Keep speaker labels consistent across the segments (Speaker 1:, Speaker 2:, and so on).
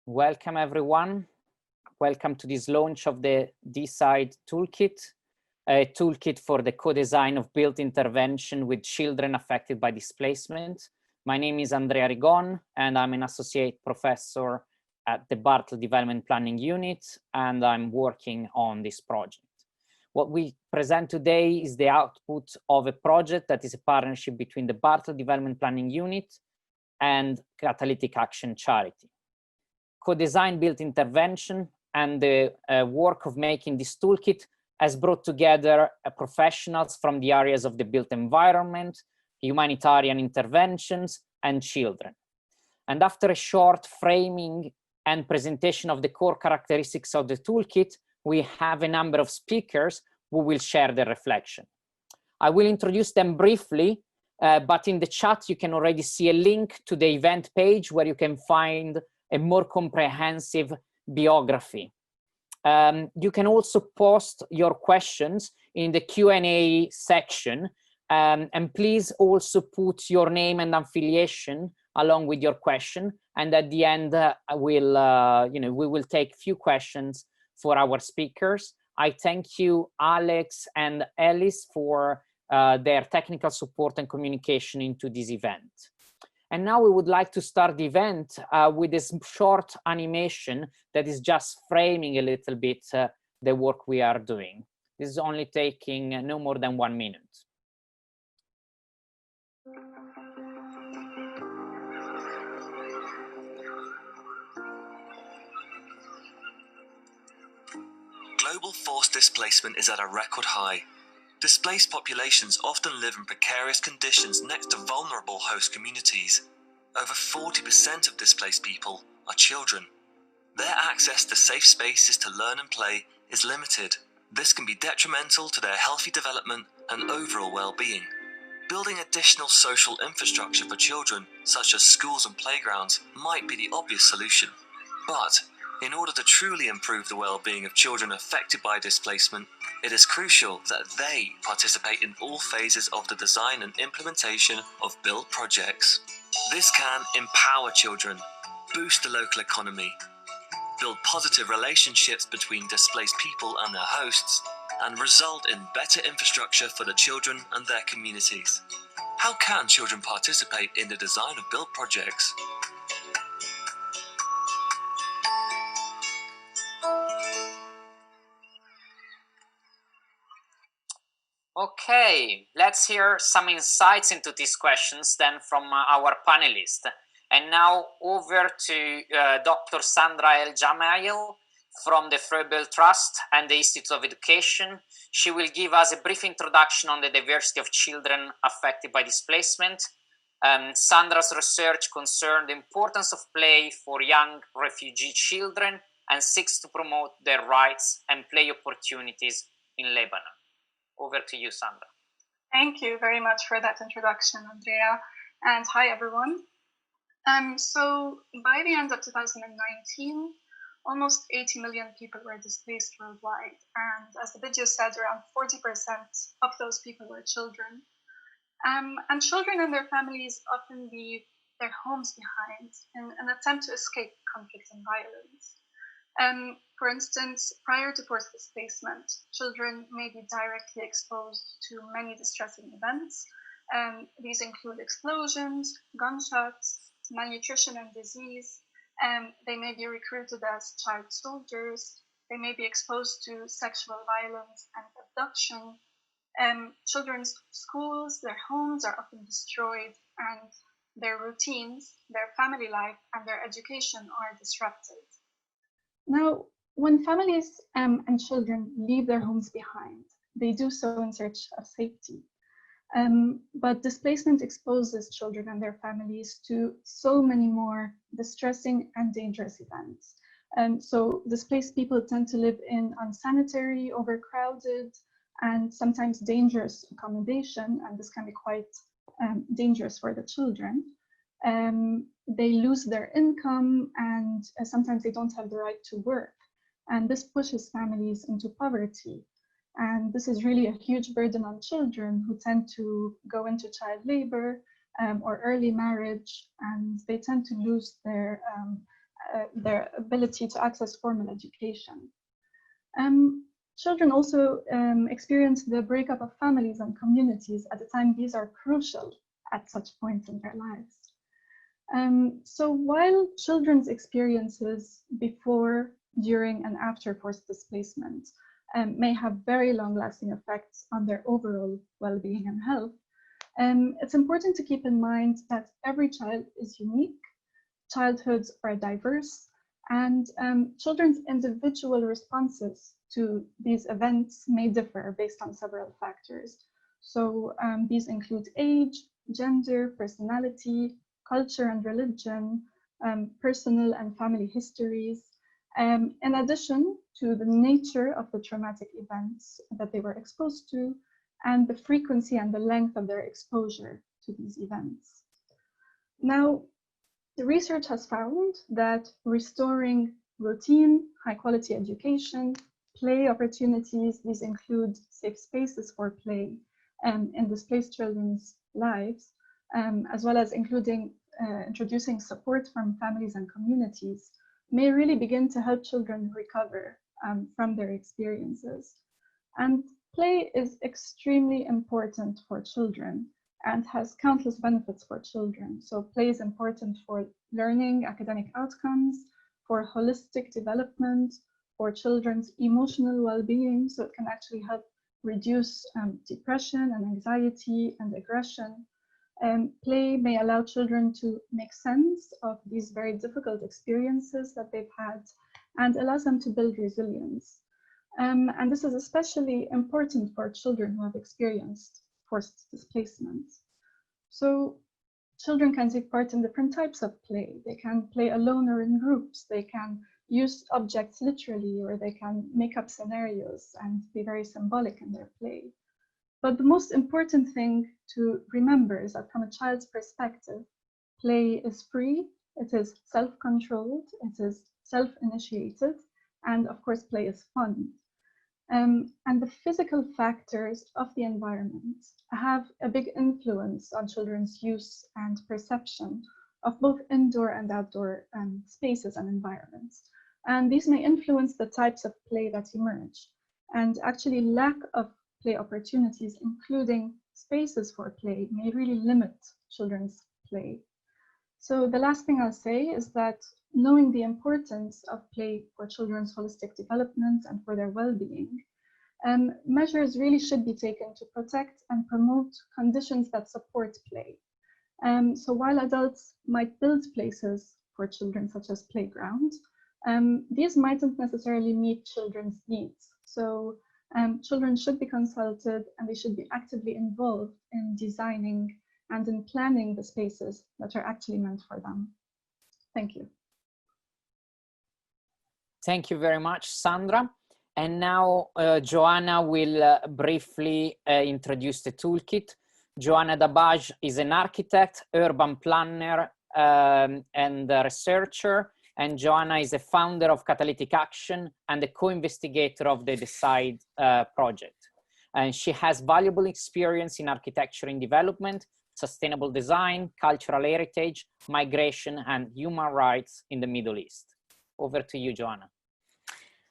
Speaker 1: Welcome everyone. Welcome to this launch of the DeCID toolkit, a toolkit for the co-design of built intervention with children affected by displacement. My name is Andrea Rigon, and I'm an associate professor at the Bartlett Development Planning Unit, and I'm working on this project. What we present today is the output of a project that is a partnership between the Bartlett Development Planning Unit and Catalytic Action Charity. Co-design built intervention and the work of making this toolkit has brought together professionals from the areas of the built environment, humanitarian interventions, and children. And after a short framing and presentation of the core characteristics of the toolkit, we have a number of speakers who will share their reflection. I will introduce them briefly, but in the chat you can already see a link to the event page where you can find a more comprehensive biography. You can also post your questions in the Q&A section, and please also put your name and affiliation along with your question. And at the end, we will take a few questions for our speakers. I thank you, Alex and Alice, for their technical support and communication into this event. And now we would like to start the event with this short animation that is just framing a little bit the work we are doing. This is only taking no more than 1 minute.
Speaker 2: Global forced displacement is at a record high. Displaced populations often live in precarious conditions next to vulnerable host communities. Over 40% of displaced people are children. Their access to safe spaces to learn and play is limited. This can be detrimental to their healthy development and overall well-being. Building additional social infrastructure for children, such as schools and playgrounds, might be the obvious solution. But in order to truly improve the well-being of children affected by displacement, it is crucial that they participate in all phases of the design and implementation of built projects. This can empower children, boost the local economy, build positive relationships between displaced people and their hosts, and result in better infrastructure for the children and their communities. How can children participate in the design of built projects?
Speaker 1: Okay, let's hear some insights into these questions then from our panelists. And now over to Dr. Sandra El Jamail from the Froebel Trust and the Institute of Education. She will give us a brief introduction on the diversity of children affected by displacement. Sandra's research concerned the importance of play for young refugee children and seeks to promote their rights and play opportunities in Lebanon. Over to you, Sandra.
Speaker 3: Thank you very much for that introduction, Andrea. And hi, everyone. So by the end of 2019, almost 80 million people were displaced worldwide. And as the video said, around 40% of those people were children. And children and their families often leave their homes behind in an attempt to escape conflict and violence. For instance, prior to forced displacement, children may be directly exposed to many distressing events. These include explosions, gunshots, malnutrition and disease. They may be recruited as child soldiers. They may be exposed to sexual violence and abduction. Children's schools, their homes are often destroyed, and their routines, their family life, and their education are disrupted. Now, when families and children leave their homes behind, they do so in search of safety. But displacement exposes children and their families to so many more distressing and dangerous events. So displaced people tend to live in unsanitary, overcrowded, and sometimes dangerous accommodation, and this can be quite dangerous for the children. They lose their income, and sometimes they don't have the right to work. And this pushes families into poverty. And this is really a huge burden on children who tend to go into child labor or early marriage, and they tend to lose their their ability to access formal education. Children also experience the breakup of families and communities. At the time, these are crucial at such points in their lives. So while children's experiences before, during, and after forced displacement may have very long-lasting effects on their overall well-being and health, it's important to keep in mind that every child is unique, childhoods are diverse, and children's individual responses to these events may differ based on several factors. So these include age, gender, personality, culture and religion, personal and family histories, in addition to the nature of the traumatic events that they were exposed to, and the frequency and the length of their exposure to these events. Now, the research has found that restoring routine, high-quality education, play opportunities, these include safe spaces for play in displaced children's lives, as well as introducing support from families and communities, may really begin to help children recover from their experiences. And play is extremely important for children and has countless benefits for children. So play is important for learning, academic outcomes, for holistic development, for children's emotional well-being. So it can actually help reduce depression and anxiety and aggression. Play may allow children to make sense of these very difficult experiences that they've had and allows them to build resilience. And this is especially important for children who have experienced forced displacement. So children can take part in different types of play. They can play alone or in groups. They can use objects literally, or they can make up scenarios and be very symbolic in their play. But the most important thing to remember is that from a child's perspective, play is free, it is self-controlled, it is self-initiated, and of course, play is fun. And the physical factors of the environment have a big influence on children's use and perception of both indoor and outdoor spaces and environments. And these may influence the types of play that emerge. And actually, lack of play opportunities, including spaces for play, may really limit children's play. So the last thing I'll say is that knowing the importance of play for children's holistic development and for their well-being, measures really should be taken to protect and promote conditions that support play. So while adults might build places for children, such as playgrounds, these mightn't necessarily meet children's needs. So children should be consulted and they should be actively involved in designing and in planning the spaces that are actually meant for them. Thank you.
Speaker 1: Thank you very much, Sandra. And now Joanna will briefly introduce the toolkit. Joanna Dabaj is an architect, urban planner, and a researcher. And Joanna is a founder of Catalytic Action and a co-investigator of the DeCID project. And she has valuable experience in architecture and development, sustainable design, cultural heritage, migration, and human rights in the Middle East. Over to you, Joanna.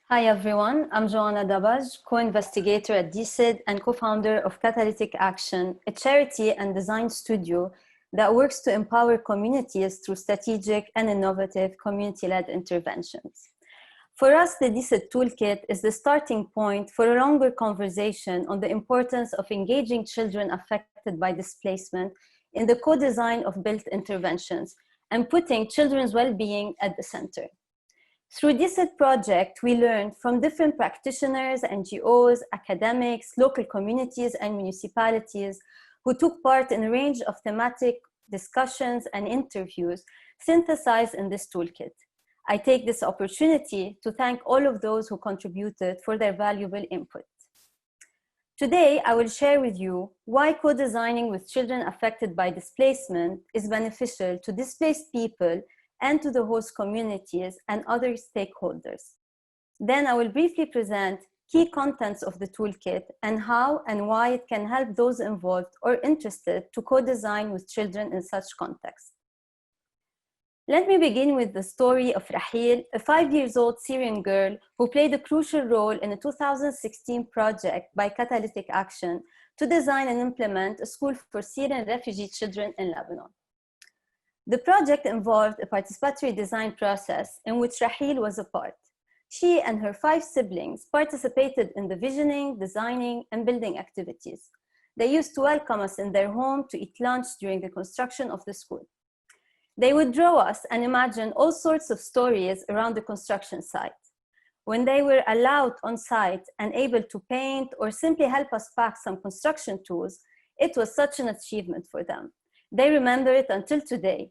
Speaker 4: Hi, everyone. I'm Joanna Dabaj, co-investigator at DeCID and co-founder of Catalytic Action, a charity and design studio that works to empower communities through strategic and innovative community-led interventions. For us, the DeCID Toolkit is the starting point for a longer conversation on the importance of engaging children affected by displacement in the co-design of built interventions and putting children's well-being at the center. Through DeCID project, we learned from different practitioners, NGOs, academics, local communities, and municipalities who took part in a range of thematic discussions and interviews synthesized in this toolkit. I take this opportunity to thank all of those who contributed for their valuable input. Today, I will share with you why co-designing with children affected by displacement is beneficial to displaced people and to the host communities and other stakeholders. Then I will briefly present key contents of the toolkit and how and why it can help those involved or interested to co-design with children in such context. Let me begin with the story of Rahil, a 5-year-old Syrian girl who played a crucial role in a 2016 project by Catalytic Action to design and implement a school for Syrian refugee children in Lebanon. The project involved a participatory design process in which Rahil was a part. She and her 5 siblings participated in the visioning, designing, and building activities. They used to welcome us in their home to eat lunch during the construction of the school. They would draw us and imagine all sorts of stories around the construction site. When they were allowed on site and able to paint or simply help us pack some construction tools, it was such an achievement for them. They remember it until today,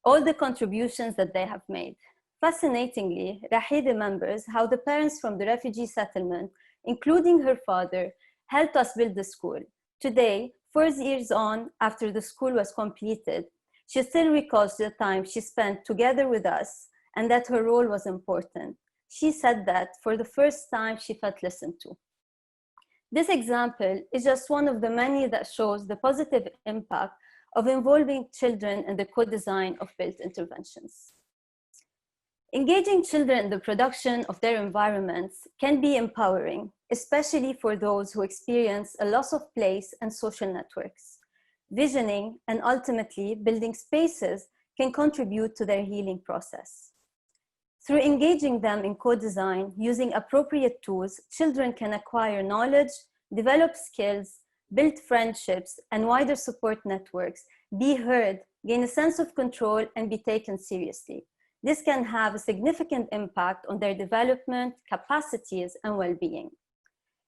Speaker 4: all the contributions that they have made. Fascinatingly, Rahid remembers how the parents from the refugee settlement, including her father, helped us build the school. Today, 4 years on after the school was completed, she still recalls the time she spent together with us and that her role was important. She said that for the first time she felt listened to. This example is just one of the many that shows the positive impact of involving children in the co-design of built interventions. Engaging children in the production of their environments can be empowering, especially for those who experience a loss of place and social networks. Visioning and ultimately building spaces can contribute to their healing process. Through engaging them in co-design using appropriate tools, children can acquire knowledge, develop skills, build friendships and wider support networks, be heard, gain a sense of control, and be taken seriously. This can have a significant impact on their development, capacities, and well-being.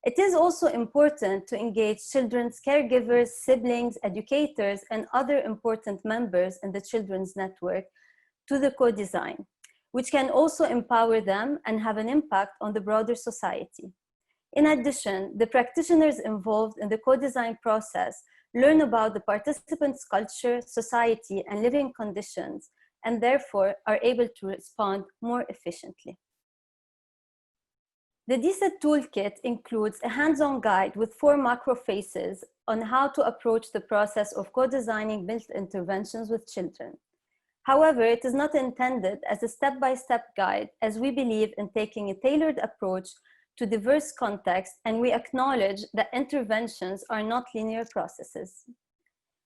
Speaker 4: It is also important to engage children's caregivers, siblings, educators, and other important members in the children's network to the co-design, which can also empower them and have an impact on the broader society. In addition, the practitioners involved in the co-design process learn about the participants' culture, society, and living conditions, and therefore are able to respond more efficiently. The DeCID toolkit includes a hands-on guide with 4 macro phases on how to approach the process of co-designing built interventions with children. However, it is not intended as a step-by-step guide, as we believe in taking a tailored approach to diverse contexts, and we acknowledge that interventions are not linear processes.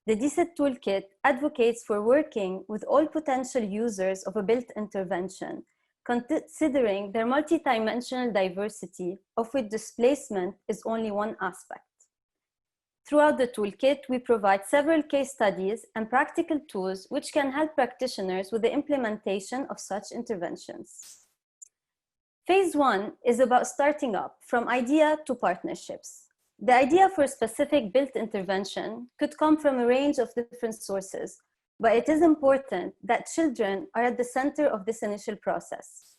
Speaker 4: The DeCID toolkit advocates for working with all potential users of a built intervention, considering their multidimensional diversity, of which displacement is only one aspect. Throughout the toolkit, we provide several case studies and practical tools which can help practitioners with the implementation of such interventions. Phase 1 is about starting up from idea to partnerships. The idea for a specific built intervention could come from a range of different sources, but it is important that children are at the center of this initial process.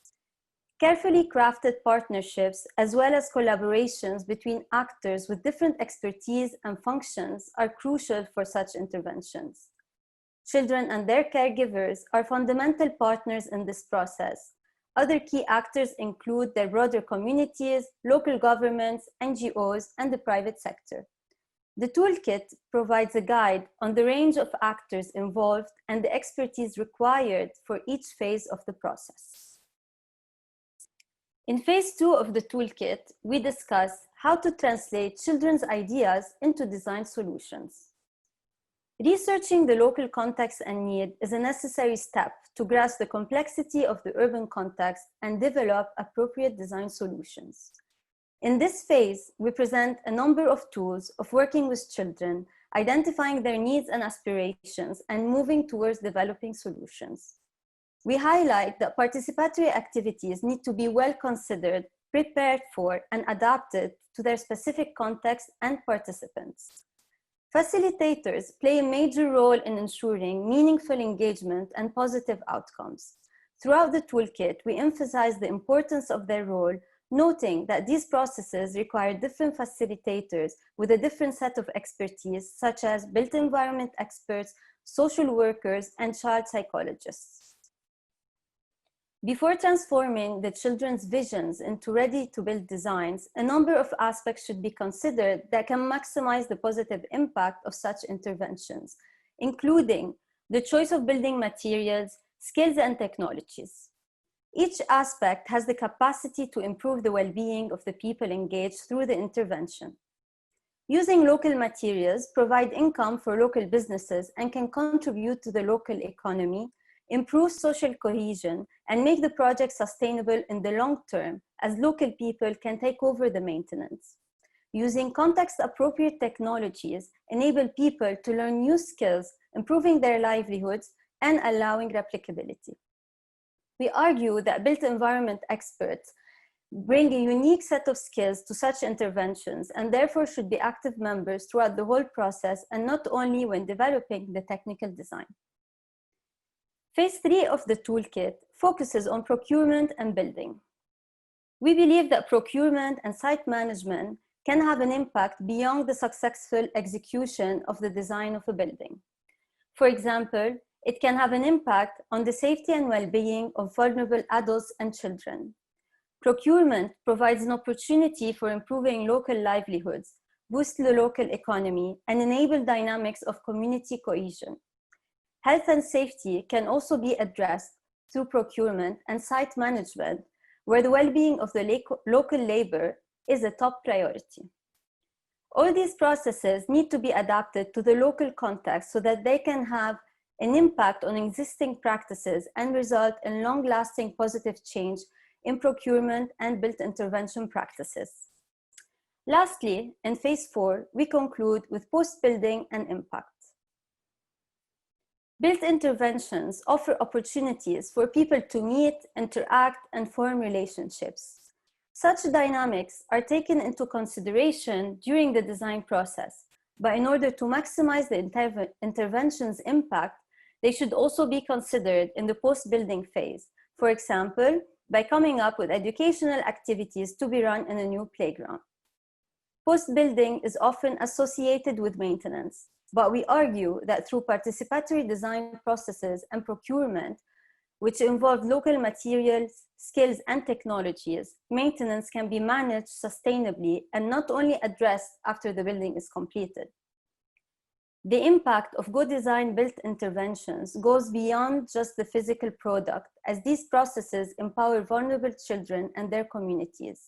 Speaker 4: Carefully crafted partnerships, as well as collaborations between actors with different expertise and functions, are crucial for such interventions. Children and their caregivers are fundamental partners in this process. Other key actors include their broader communities, local governments, NGOs, and the private sector. The toolkit provides a guide on the range of actors involved and the expertise required for each phase of the process. In phase 2 of the toolkit, we discuss how to translate children's ideas into design solutions. Researching the local context and need is a necessary step to grasp the complexity of the urban context and develop appropriate design solutions. In this phase, we present a number of tools of working with children, identifying their needs and aspirations, and moving towards developing solutions. We highlight that participatory activities need to be well considered, prepared for, and adapted to their specific context and participants. Facilitators play a major role in ensuring meaningful engagement and positive outcomes. Throughout the toolkit, we emphasize the importance of their role, noting that these processes require different facilitators with a different set of expertise, such as built environment experts, social workers, and child psychologists. Before transforming the children's visions into ready-to-build designs, a number of aspects should be considered that can maximize the positive impact of such interventions, including the choice of building materials, skills, and technologies. Each aspect has the capacity to improve the well-being of the people engaged through the intervention. Using local materials provide income for local businesses and can contribute to the local economy, improve social cohesion, and make the project sustainable in the long term, as local people can take over the maintenance. Using context-appropriate technologies enable people to learn new skills, improving their livelihoods and allowing replicability. We argue that built environment experts bring a unique set of skills to such interventions and therefore should be active members throughout the whole process and not only when developing the technical design. Phase 3 of the toolkit focuses on procurement and building. We believe that procurement and site management can have an impact beyond the successful execution of the design of a building. For example, it can have an impact on the safety and well-being of vulnerable adults and children. Procurement provides an opportunity for improving local livelihoods, boost the local economy, and enable dynamics of community cohesion. Health and safety can also be addressed through procurement and site management, where the well-being of the local labor is a top priority. All these processes need to be adapted to the local context so that they can have an impact on existing practices and result in long-lasting positive change in procurement and built intervention practices. Lastly, in phase 4, we conclude with post-building and impact. Built interventions offer opportunities for people to meet, interact, and form relationships. Such dynamics are taken into consideration during the design process, but in order to maximize the intervention's impact, they should also be considered in the post-building phase. For example, by coming up with educational activities to be run in a new playground. Post-building is often associated with maintenance, but we argue that through participatory design processes and procurement, which involve local materials, skills, and technologies, maintenance can be managed sustainably and not only addressed after the building is completed. The impact of good design built interventions goes beyond just the physical product, as these processes empower vulnerable children and their communities.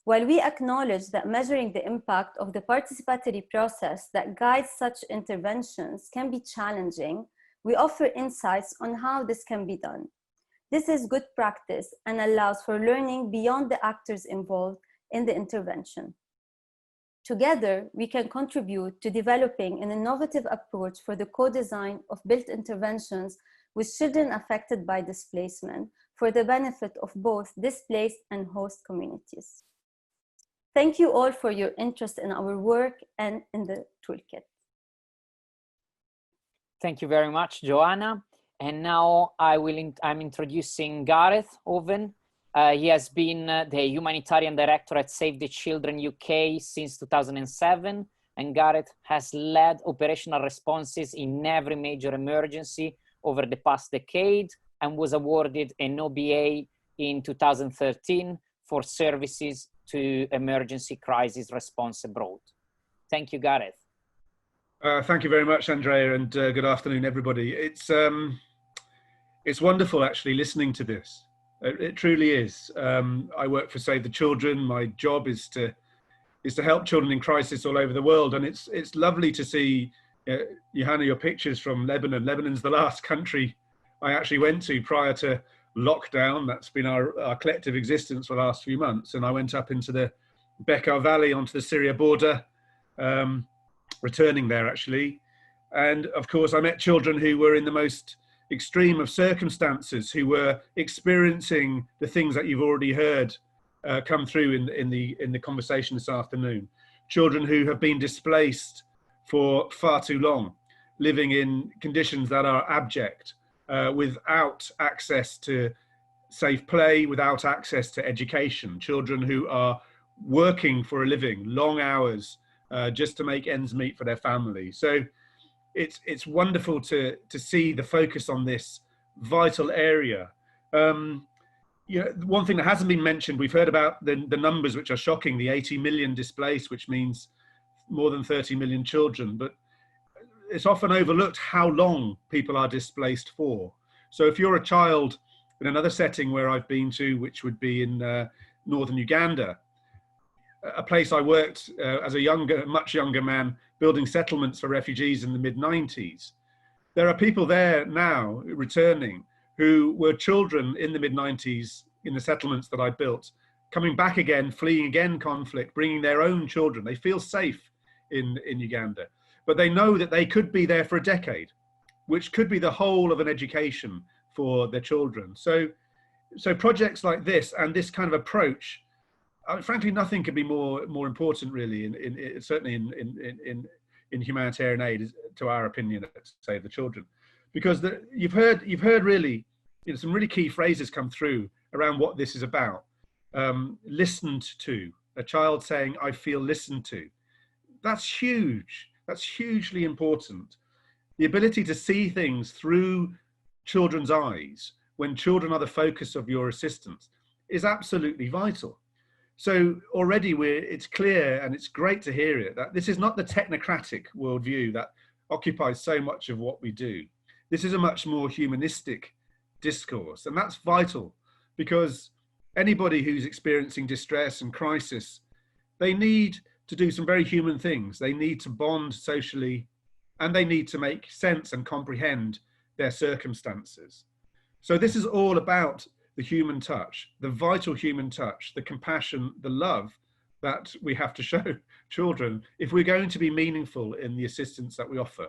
Speaker 4: While we acknowledge that measuring the impact of the participatory process that guides such interventions can be challenging, we offer insights on how this can be done. This is good practice and allows for learning beyond the actors involved in the intervention. Together, we can contribute to developing an innovative approach for the co-design of built interventions with children affected by displacement for the benefit of both displaced and host communities. Thank you all for your interest in our work and in the toolkit.
Speaker 1: Thank you very much, Joanna. And now I'm introducing Gareth Owen. He has been the humanitarian director at Save the Children UK since 2007, and Gareth has led operational responses in every major emergency over the past decade and was awarded an OBA in 2013 for services to emergency crisis response abroad. Thank you, Gareth.
Speaker 5: Thank you very much, Andrea, and good afternoon, everybody. It's wonderful actually listening to this. It truly is. I work for Save the Children. My job is to help children in crisis all over the world, and it's lovely to see, Johanna, your pictures from Lebanon. Lebanon's the last country I actually went to prior to lockdown. That's been our collective existence for the last few months, and I went up into the Bekaa Valley onto the Syria border, returning there actually, and of course I met children who were in the most extreme of circumstances, who were experiencing the things that you've already heard come through in the conversation this afternoon. Children who have been displaced for far too long, living in conditions that are abject, without access to safe play, without access to education. Children who are working for a living, long hours, just to make ends meet for their family. So it's wonderful to see the focus on this vital area. One thing that hasn't been mentioned, we've heard about the numbers which are shocking, the 80 million displaced, which means more than 30 million children, but it's often overlooked how long people are displaced for. So if you're a child in another setting where I've been to, which would be in northern Uganda, a place I worked as a much younger man, building settlements for refugees in the mid-90s. There are people there now returning who were children in the mid-90s in the settlements that I built, coming back again, fleeing again conflict, bringing their own children. They feel safe in Uganda, but they know that they could be there for a decade, which could be the whole of an education for their children. So projects like this and this kind of approach, frankly, nothing could be more important, really, certainly in humanitarian aid, to our opinion, at Save the Children, because you've heard really, some really key phrases come through around what this is about. Listened to, a child saying, "I feel listened to." That's huge. That's hugely important. The ability to see things through children's eyes when children are the focus of your assistance is absolutely vital. So already it's clear, and it's great to hear it, that this is not the technocratic worldview that occupies so much of what we do. This is a much more humanistic discourse, and that's vital, because anybody who's experiencing distress and crisis, they need to do some very human things. They need to bond socially, and they need to make sense and comprehend their circumstances. So this is all about the human touch, the vital human touch, the compassion, the love that we have to show children if we're going to be meaningful in the assistance that we offer.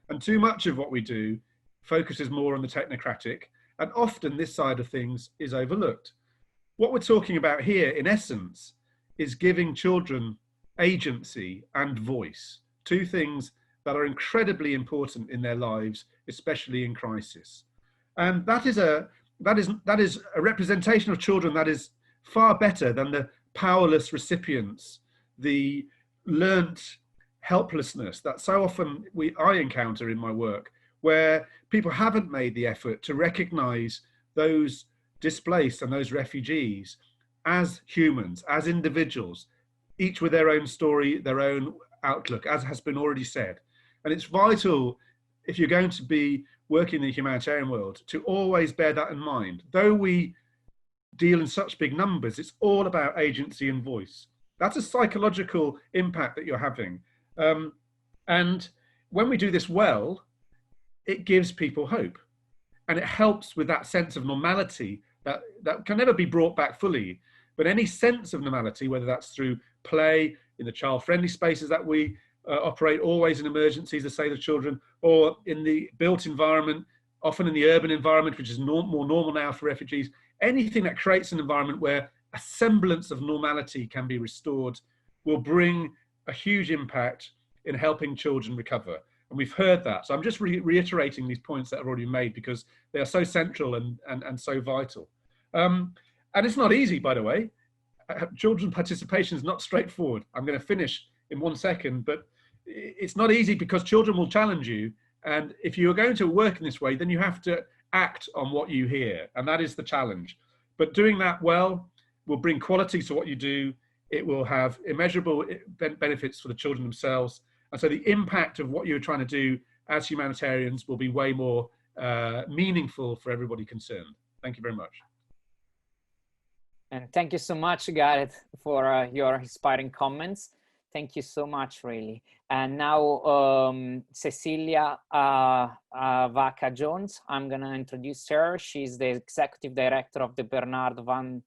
Speaker 5: And too much of what we do focuses more on the technocratic, and often this side of things is overlooked. What we're talking about here, in essence, is giving children agency and voice, two things that are incredibly important in their lives, especially in crisis. And that is a representation of children that is far better than the powerless recipients, the learnt helplessness that so often I encounter in my work, where people haven't made the effort to recognize those displaced and those refugees as humans, as individuals, each with their own story, their own outlook, as has been already said. And it's vital, if you're going to be working in the humanitarian world, to always bear that in mind. Though we deal in such big numbers, it's all about agency and voice. That's a psychological impact that you're having. And when we do this well, it gives people hope. And it helps with that sense of normality that can never be brought back fully. But any sense of normality, whether that's through play, in the child-friendly spaces that we operate always in emergencies to save the children, or in the built environment, often in the urban environment, which is more normal now for refugees, anything that creates an environment where a semblance of normality can be restored will bring a huge impact in helping children recover. And we've heard that. So I'm just reiterating these points that have already been made, because they are so central and so vital. And it's not easy, by the way. Children participation is not straightforward. I'm going to finish in 1 second, but it's not easy because children will challenge you. And if you're going to work in this way, then you have to act on what you hear. And that is the challenge. But doing that well will bring quality to what you do. It will have immeasurable benefits for the children themselves. And so the impact of what you're trying to do as humanitarians will be way more meaningful for everybody concerned. Thank you very much.
Speaker 1: And thank you so much, Gareth, for your inspiring comments. Thank you so much, really. And now Cecilia Vaca-Jones, I'm going to introduce her. She's the Executive Director of the Bernard Van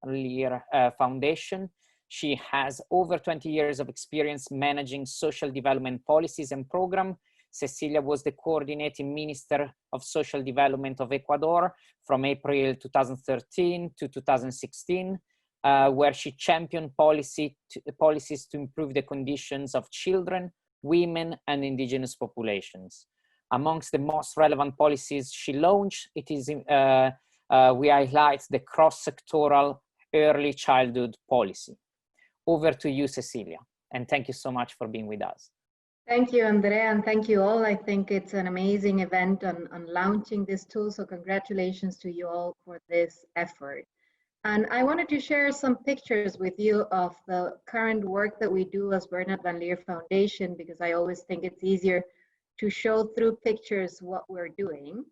Speaker 1: Leer Foundation. She has over 20 years of experience managing social development policies and programs. Cecilia was the Coordinating Minister of Social Development of Ecuador from April 2013 to 2016, where she championed policies to improve the conditions of children, women, and indigenous populations. Amongst the most relevant policies she launched, we highlight the cross-sectoral early childhood policy. Over to you, Cecilia, and thank you so much for being with us.
Speaker 6: Thank you, Andrea, and thank you all. I think it's an amazing event on launching this tool, so congratulations to you all for this effort. And I wanted to share some pictures with you of the current work that we do as Bernard Van Leer Foundation, because I always think it's easier to show through pictures what we're doing.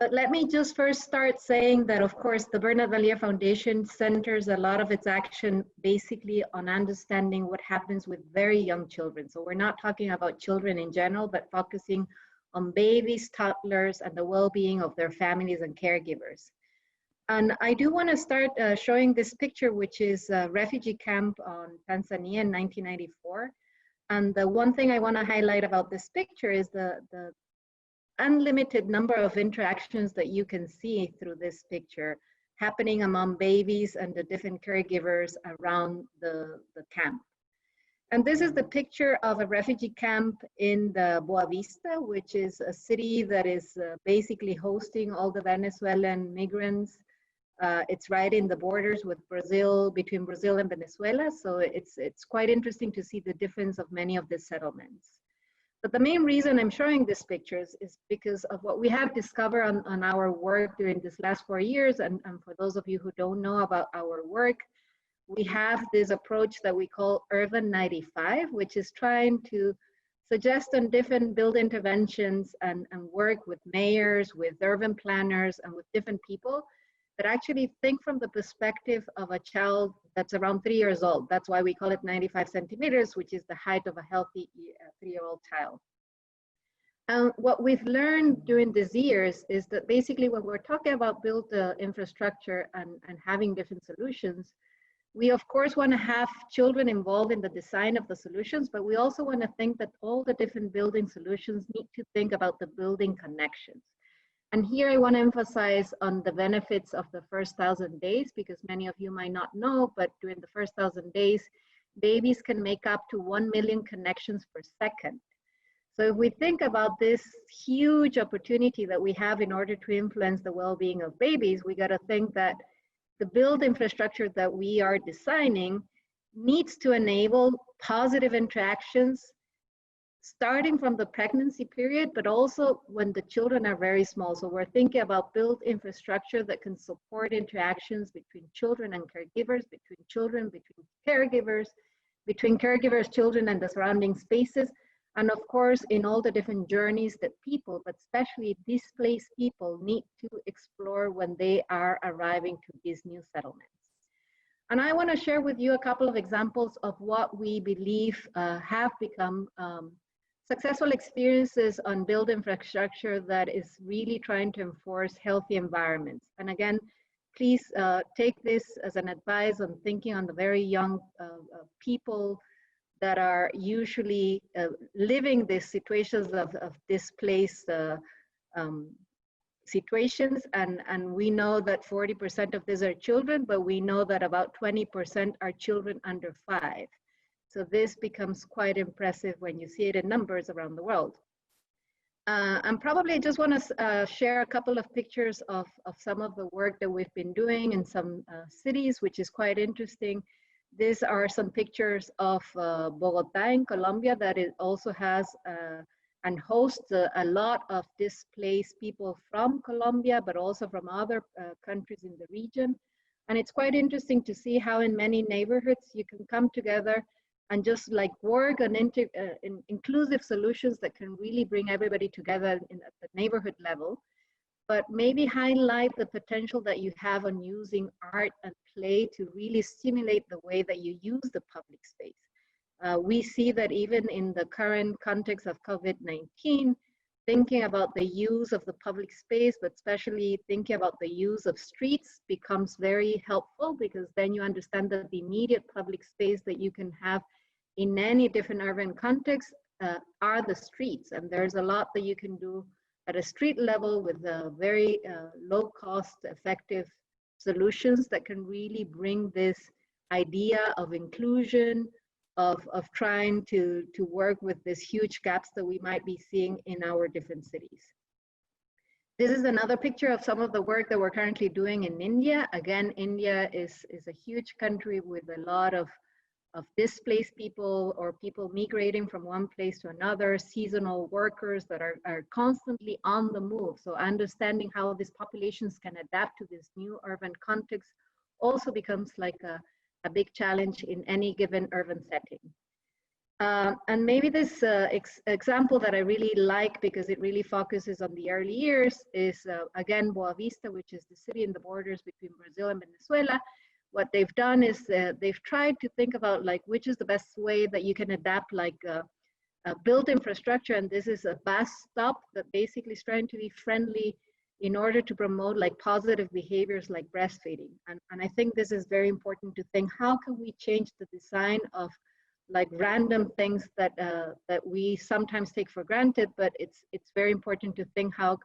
Speaker 6: But let me just first start saying that, of course, the Bernard Valier Foundation centers a lot of its action basically on understanding what happens with very young children. So we're not talking about children in general, but focusing on babies, toddlers, and the well-being of their families and caregivers. And I do want to start showing this picture, which is a refugee camp on Tanzania in 1994. And the one thing I want to highlight about this picture is the unlimited number of interactions that you can see through this picture happening among babies and the different caregivers around the camp. And this is the picture of a refugee camp in the Boa Vista, which is a city that is basically hosting all the Venezuelan migrants. It's right in the borders with Brazil, between Brazil and Venezuela. So it's quite interesting to see the difference of many of the settlements. But the main reason I'm showing these pictures is because of what we have discovered on our work during this last 4 years. And for those of you who don't know about our work, we have this approach that we call Urban 95, which is trying to suggest on different build interventions and work with mayors, with urban planners, and with different people that actually think from the perspective of a child that's around 3 years old. That's why we call it 95 centimeters, which is the height of a healthy 3-year-old child. And what we've learned during these years is that basically when we're talking about built infrastructure and having different solutions, we of course want to have children involved in the design of the solutions, but we also want to think that all the different building solutions need to think about the building connections. And here I want to emphasize on the benefits of the first 1,000 days, because many of you might not know, but during the first 1,000 days, babies can make up to 1 million connections per second. So if we think about this huge opportunity that we have in order to influence the well-being of babies, we got to think that the build infrastructure that we are designing needs to enable positive interactions starting from the pregnancy period, but also when the children are very small. So we're thinking about built infrastructure that can support interactions between children and caregivers, between children, between caregivers, children, and the surrounding spaces. And of course, in all the different journeys that people, but especially displaced people, need to explore when they are arriving to these new settlements. And I want to share with you a couple of examples of what we believe have become successful experiences on build infrastructure that is really trying to enforce healthy environments. And again, please take this as an advice on thinking on the very young people that are usually living these situations of displaced situations. And we know that 40% of these are children, but we know that about 20% are children under 5. So this becomes quite impressive when you see it in numbers around the world. And probably I just want to share a couple of pictures of some of the work that we've been doing in some cities, which is quite interesting. These are some pictures of Bogota in Colombia that it also has and hosts a lot of displaced people from Colombia, but also from other countries in the region. And it's quite interesting to see how in many neighborhoods you can come together and just like work on inclusive solutions that can really bring everybody together at the neighborhood level, but maybe highlight the potential that you have on using art and play to really stimulate the way that you use the public space. We see that even in the current context of COVID-19, thinking about the use of the public space, but especially thinking about the use of streets becomes very helpful, because then you understand that the immediate public space that you can have in any different urban context are the streets. And there's a lot that you can do at a street level with very low cost, effective solutions that can really bring this idea of inclusion, of trying to work with these huge gaps that we might be seeing in our different cities. This is another picture of some of the work that we're currently doing in India. Again, India is a huge country with a lot of displaced people or people migrating from one place to another, seasonal workers that are constantly on the move. So understanding how these populations can adapt to this new urban context also becomes like a big challenge in any given urban setting. And maybe this example that I really like, because it really focuses on the early years, is again Boa Vista, which is the city in the borders between Brazil and Venezuela. What they've done is they've tried to think about like which is the best way that you can adapt like built infrastructure, and this is a bus stop that basically is trying to be friendly in order to promote like positive behaviors like breastfeeding. And I think this is very important to think, how can we change the design of like random things that that we sometimes take for granted, but it's very important to think how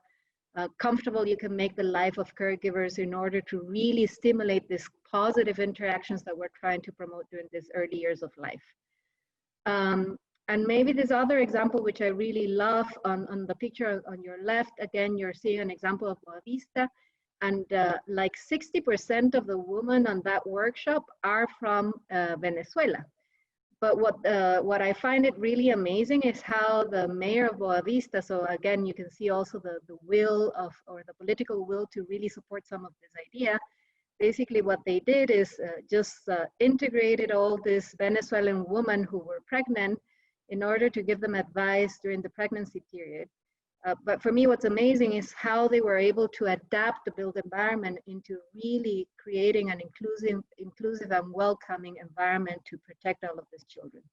Speaker 6: comfortable you can make the life of caregivers in order to really stimulate these positive interactions that we're trying to promote during these early years of life. And maybe this other example, which I really love, on the picture on your left, again, you're seeing an example of Boa Vista, and like 60% of the women on that workshop are from Venezuela. But what I find it really amazing is how the mayor of Boa Vista, so again, you can see also the will of, or the political will to really support some of this idea. Basically what they did is just integrated all these Venezuelan women who were pregnant in order to give them advice during the pregnancy period. But for me, what's amazing is how they were able to adapt the built environment into really creating an inclusive and welcoming environment to protect all of these children.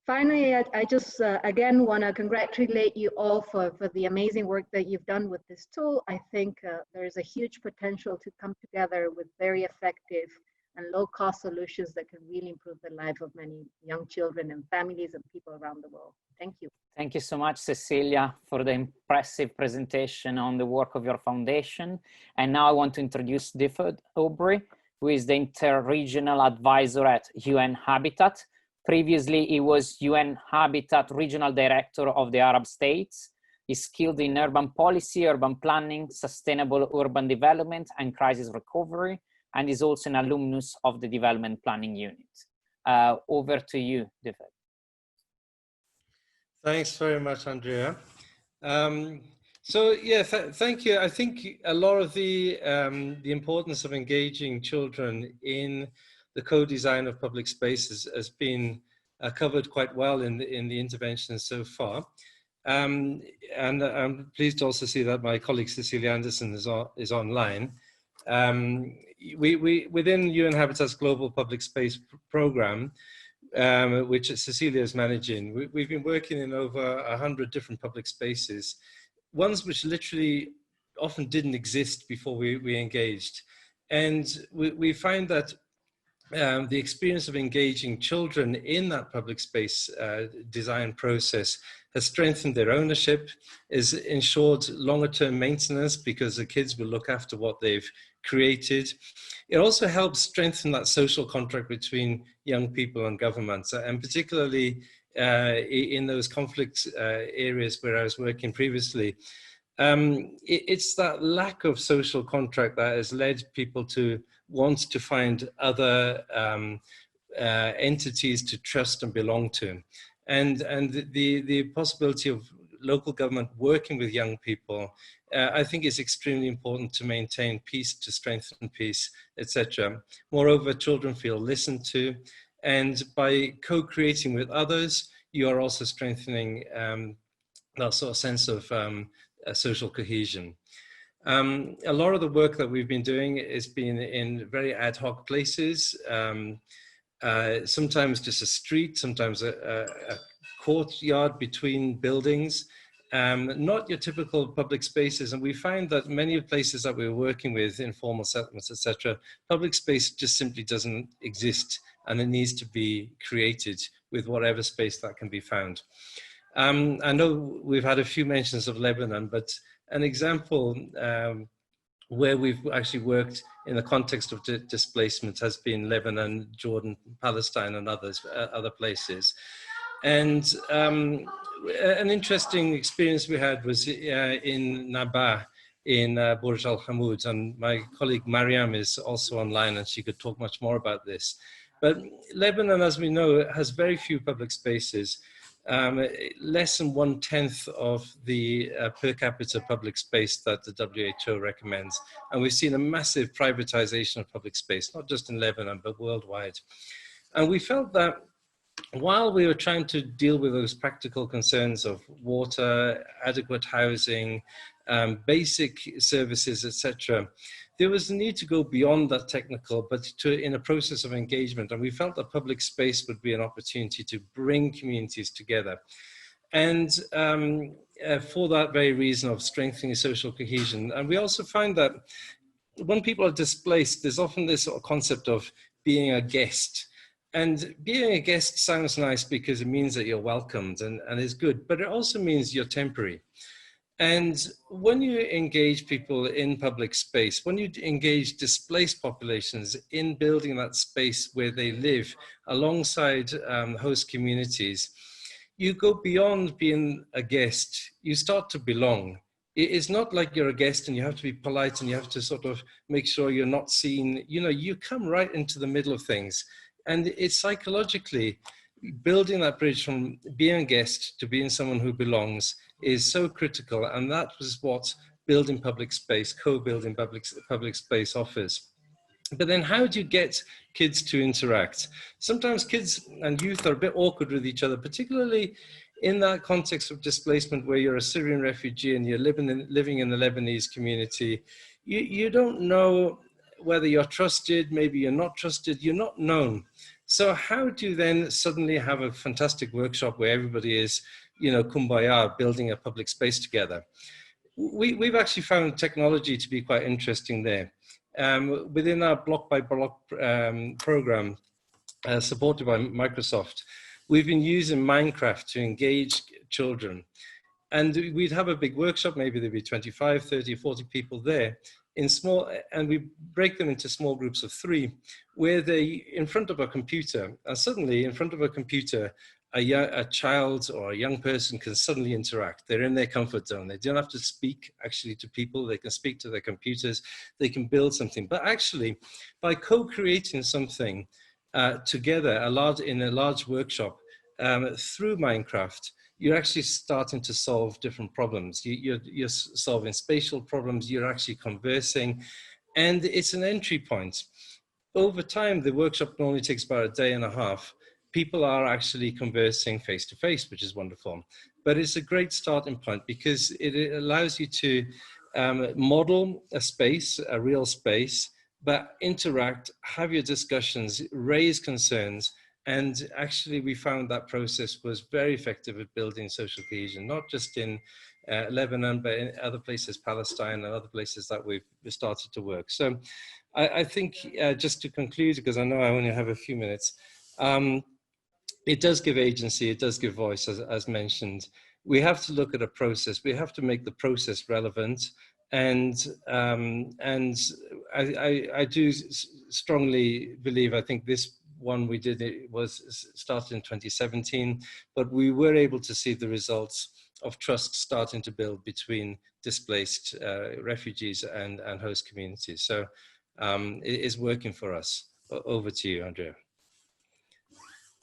Speaker 6: Finally, I just, again, want to congratulate you all for the amazing work that you've done with this tool. I think there's a huge potential to come together with very effective and low-cost solutions that can really improve the life of many young children and families and people around the world. Thank you.
Speaker 1: Thank you so much, Cecilia, for the impressive presentation on the work of your foundation. And now I want to introduce DeCID Aubrey, who is the Inter-Regional Advisor at UN Habitat. Previously, he was UN Habitat Regional Director of the Arab States. He's skilled in urban policy, urban planning, sustainable urban development, and crisis recovery, and is also an alumnus of the Development Planning Unit. Over to you, DeCID.
Speaker 7: Thanks very much, Andrea. So yeah, thank you. I think a lot of the importance of engaging children in the co-design of public spaces has been covered quite well in the interventions so far. And I'm pleased to also see that my colleague Cecilia Anderson is online. Within UN Habitat's Global Public Space Program, which Cecilia is managing, we've been working in over 100 different public spaces, ones which literally often didn't exist before we engaged. And we find that the experience of engaging children in that public space design process has strengthened their ownership, has ensured longer term maintenance because the kids will look after what they've created. It also helps strengthen that social contract between young people and governments, and particularly in those conflict areas where I was working previously. It's that lack of social contract that has led people to want to find other entities to trust and belong to. And the possibility of local government working with young people, I think is extremely important to maintain peace, to strengthen peace, etc. Moreover, children feel listened to, and by co-creating with others, you are also strengthening that sort of sense of social cohesion. A lot of the work that we've been doing has been in very ad hoc places, sometimes just a street, sometimes a courtyard between buildings, not your typical public spaces. And we find that many of the places that we're working with, informal settlements, etc., public space just simply doesn't exist, and it needs to be created with whatever space that can be found. I know we've had a few mentions of Lebanon, but an example where we've actually worked in the context of displacement has been Lebanon, Jordan, Palestine, and other places. And an interesting experience we had was in Nabah, in Burj Al Hamoud, and my colleague Mariam is also online, and she could talk much more about this. But Lebanon, as we know, has very few public spaces. Less than 1/10 of the per capita public space that the WHO recommends. And we've seen a massive privatization of public space, not just in Lebanon, but worldwide. And we felt that while we were trying to deal with those practical concerns of water, adequate housing, basic services, etc., there was a need to go beyond that technical, but in a process of engagement. And we felt that public space would be an opportunity to bring communities together. And for that very reason of strengthening social cohesion. And we also find that when people are displaced, there's often this sort of concept of being a guest. And being a guest sounds nice because it means that you're welcomed and is good, but it also means you're temporary. And when you engage people in public space, when you engage displaced populations in building that space where they live alongside host communities, you go beyond being a guest, you start to belong. It's not like you're a guest and you have to be polite and you have to sort of make sure you're not seen. You know, you come right into the middle of things. And it's psychologically, building that bridge from being a guest to being someone who belongs is so critical. And that was what building public space, co-building public space offers. But then how do you get kids to interact? Sometimes kids and youth are a bit awkward with each other, particularly in that context of displacement where you're a Syrian refugee and you're living in the Lebanese community. You don't know whether you're trusted, maybe you're not trusted, you're not known. So how do you then suddenly have a fantastic workshop where everybody is, you know, kumbaya, building a public space together? We've actually found technology to be quite interesting there. Within our block by block program, supported by Microsoft, we've been using Minecraft to engage children. And we'd have a big workshop, maybe there'd be 25, 30, 40 people there in small, and we break them into small groups of 3, where they in front of a computer, and suddenly in front of a computer, a child or a young person can suddenly interact. They're in their comfort zone. They don't have to speak actually to people. They can speak to their computers. They can build something. But actually, by co-creating something together, in a large workshop through Minecraft, you're actually starting to solve different problems. You're solving spatial problems. You're actually conversing, and it's an entry point. Over time, the workshop normally takes about a day and a half. People are actually conversing face to face, which is wonderful. But it's a great starting point because it allows you to model a space, a real space, but interact, have your discussions, raise concerns. And actually, we found that process was very effective at building social cohesion, not just in Lebanon, but in other places, Palestine and other places that we've started to work. So I think just to conclude, because I know I only have a few minutes, it does give agency, it does give voice, as mentioned. We have to look at a process. We have to make the process relevant. And I do strongly believe, I think this one we did, it was started in 2017, but we were able to see the results of trust starting to build between displaced refugees and host communities. So it is working for us. Over to you, Andrea.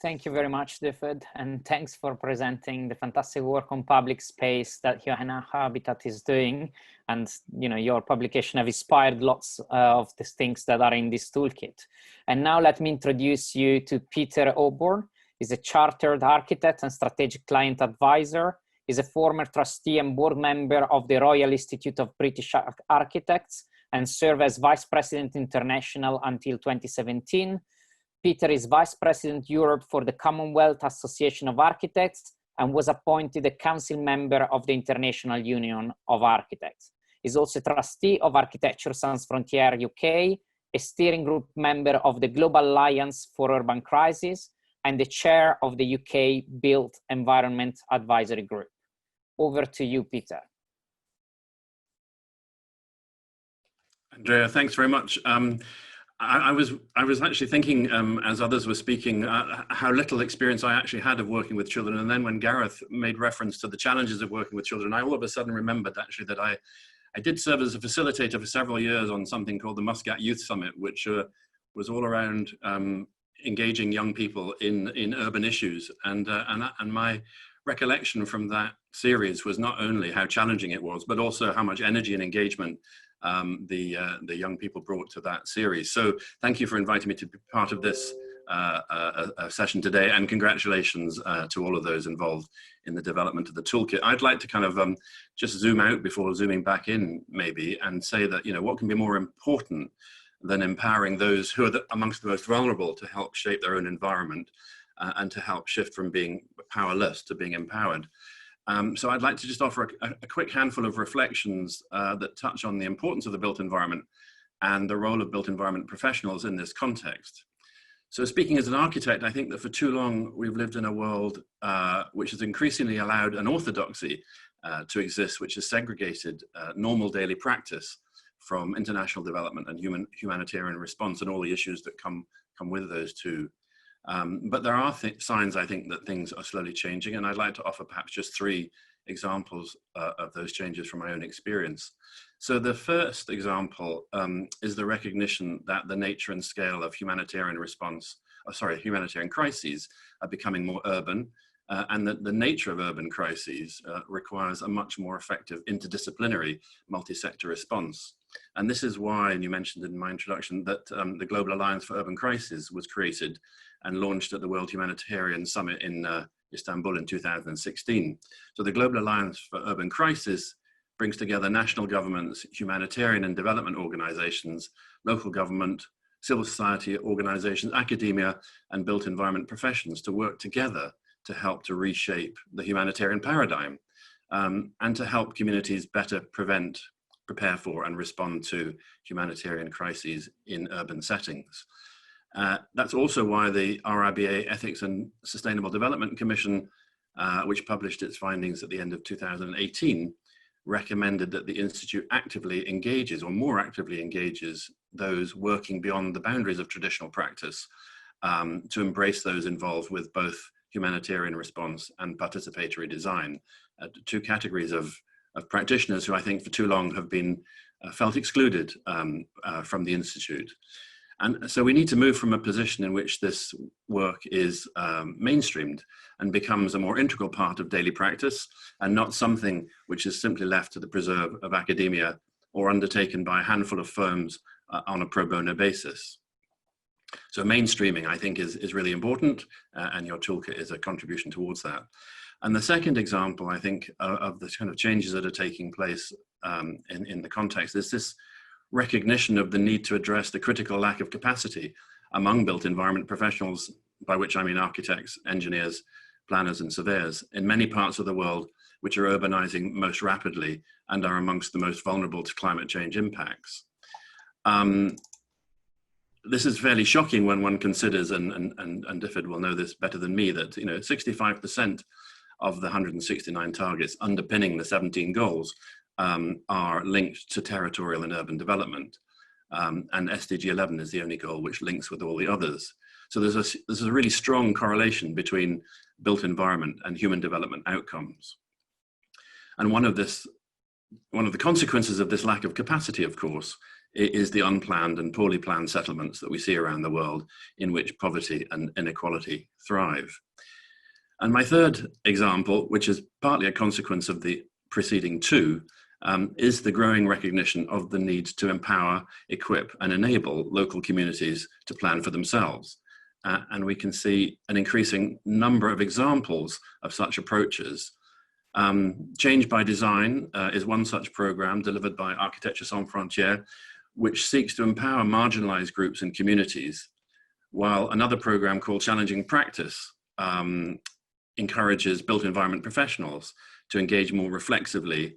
Speaker 1: Thank you very much, DeCID, and thanks for presenting the fantastic work on public space that Johanna Habitat is doing. And you know, your publication have inspired lots of the things that are in this toolkit. And now let me introduce you to Peter Auburn. He's a chartered architect and strategic client advisor. He's a former trustee and board member of the Royal Institute of British Architects and served as Vice President International until 2017. Peter is Vice President Europe for the Commonwealth Association of Architects and was appointed a council member of the International Union of Architects. He's also a trustee of Architecture Sans Frontières UK, a steering group member of the Global Alliance for Urban Crisis, and the chair of the UK Built Environment Advisory Group. Over to you, Peter.
Speaker 8: Andrea, thanks very much. I was actually thinking as others were speaking how little experience I actually had of working with children, and then when Gareth made reference to the challenges of working with children, I all of a sudden remembered actually that I did serve as a facilitator for several years on something called the Muscat Youth Summit, which was all around engaging young people in urban issues, and my recollection from that series was not only how challenging it was, but also how much energy and engagement the young people brought to that series. So thank you for inviting me to be part of this session today, and congratulations to all of those involved in the development of the toolkit. I'd like to kind of just zoom out before zooming back in maybe, and say that, you know, what can be more important than empowering those who are amongst the most vulnerable to help shape their own environment and to help shift from being powerless to being empowered. So I'd like to just offer a quick handful of reflections that touch on the importance of the built environment and the role of built environment professionals in this context. So speaking as an architect, I think that for too long we've lived in a world which has increasingly allowed an orthodoxy to exist, which has segregated normal daily practice from international development and humanitarian response and all the issues that come with those two. But there are signs, I think, that things are slowly changing, and I'd like to offer perhaps just 3 examples of those changes from my own experience. So the first example is the recognition that the nature and scale of humanitarian crises are becoming more urban, and that the nature of urban crises requires a much more effective interdisciplinary multi-sector response. And this is why, and you mentioned in my introduction, that the Global Alliance for Urban Crises was created and launched at the World Humanitarian Summit in Istanbul in 2016. So the Global Alliance for Urban Crises brings together national governments, humanitarian and development organizations, local government, civil society organizations, academia, and built environment professions to work together to help to reshape the humanitarian paradigm and to help communities better prepare for and respond to humanitarian crises in urban settings. That's also why the RIBA Ethics and Sustainable Development Commission, which published its findings at the end of 2018, recommended that the Institute actively engages, or more actively engages, those working beyond the boundaries of traditional practice to embrace those involved with both humanitarian response and participatory design, 2 categories of practitioners who I think for too long have been felt excluded from the Institute. And so we need to move from a position in which this work is mainstreamed and becomes a more integral part of daily practice, and not something which is simply left to the preserve of academia or undertaken by a handful of firms on a pro bono basis. So mainstreaming, I think, is really important, and your toolkit is a contribution towards that. And the second example, I think, of the kind of changes that are taking place in the context is this recognition of the need to address the critical lack of capacity among built environment professionals, by which I mean architects, engineers, planners, and surveyors, in many parts of the world which are urbanizing most rapidly and are amongst the most vulnerable to climate change impacts. This is fairly shocking when one considers, and DeCID will know this better than me, that 65% of the 169 targets underpinning the 17 goals are linked to territorial and urban development. And SDG 11 is the only goal which links with all the others. So there's a really strong correlation between built environment and human development outcomes. And one of the consequences of this lack of capacity, of course, is the unplanned and poorly planned settlements that we see around the world, in which poverty and inequality thrive. And my third example, which is partly a consequence of the preceding 2, is the growing recognition of the need to empower, equip, and enable local communities to plan for themselves. And we can see an increasing number of examples of such approaches. Change by Design is one such program delivered by Architecture Sans Frontières, which seeks to empower marginalized groups and communities, while another program called Challenging Practice encourages built environment professionals to engage more reflexively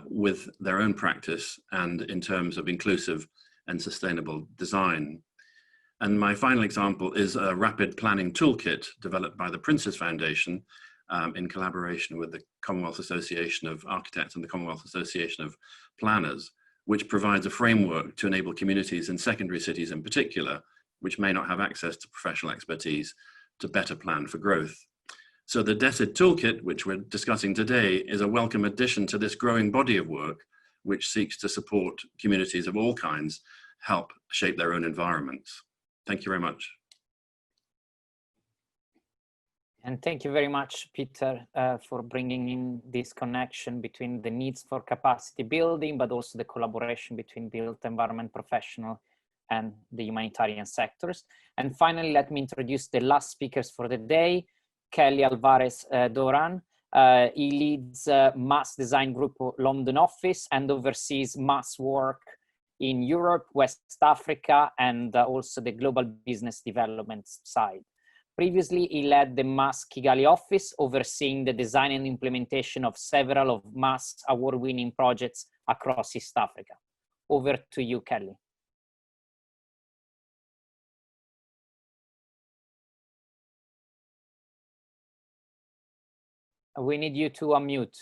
Speaker 8: with their own practice and in terms of inclusive and sustainable design. And my final example is a rapid planning toolkit developed by the Prince's Foundation in collaboration with the Commonwealth Association of Architects and the Commonwealth Association of Planners, which provides a framework to enable communities in secondary cities in particular, which may not have access to professional expertise, to better plan for growth. So the DeCID toolkit, which we're discussing today, is a welcome addition to this growing body of work, which seeks to support communities of all kinds, help shape their own environments. Thank you very much.
Speaker 1: And thank you very much, Peter, for bringing in this connection between the needs for capacity building, but also the collaboration between built environment professional and the humanitarian sectors. And finally, let me introduce the last speakers for the day, Kelly Alvarez Doran. He leads mass design group London office and oversees mass work in Europe, West Africa, and also the global business development side. Previously, he led the mass Kigali office, overseeing the design and implementation of several of mass award-winning projects across East Africa. Over to you, Kelly. We need you to unmute.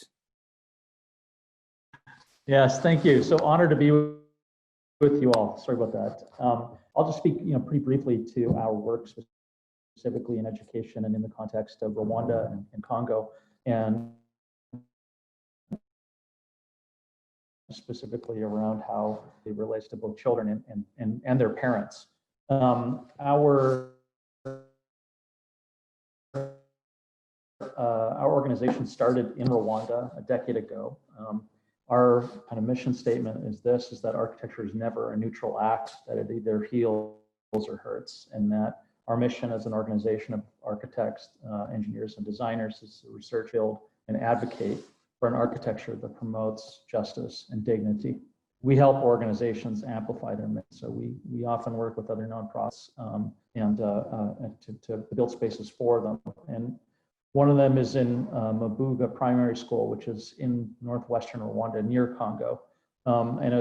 Speaker 9: Yes, thank you. So honored to be with you all. Sorry about that. I'll just speak, pretty briefly to our work specifically in education and in the context of Rwanda and Congo, and specifically around how it relates to both children and their parents. Our organization started in Rwanda a decade ago. Our kind of mission statement is that architecture is never a neutral act, that it either heals or hurts, and that our mission as an organization of architects, engineers, and designers is to research, build, and advocate for an architecture that promotes justice and dignity. We help organizations amplify their mission. So we often work with other nonprofits and to build spaces for them. And one of them is in Mabuga Primary School, which is in northwestern Rwanda, near Congo. And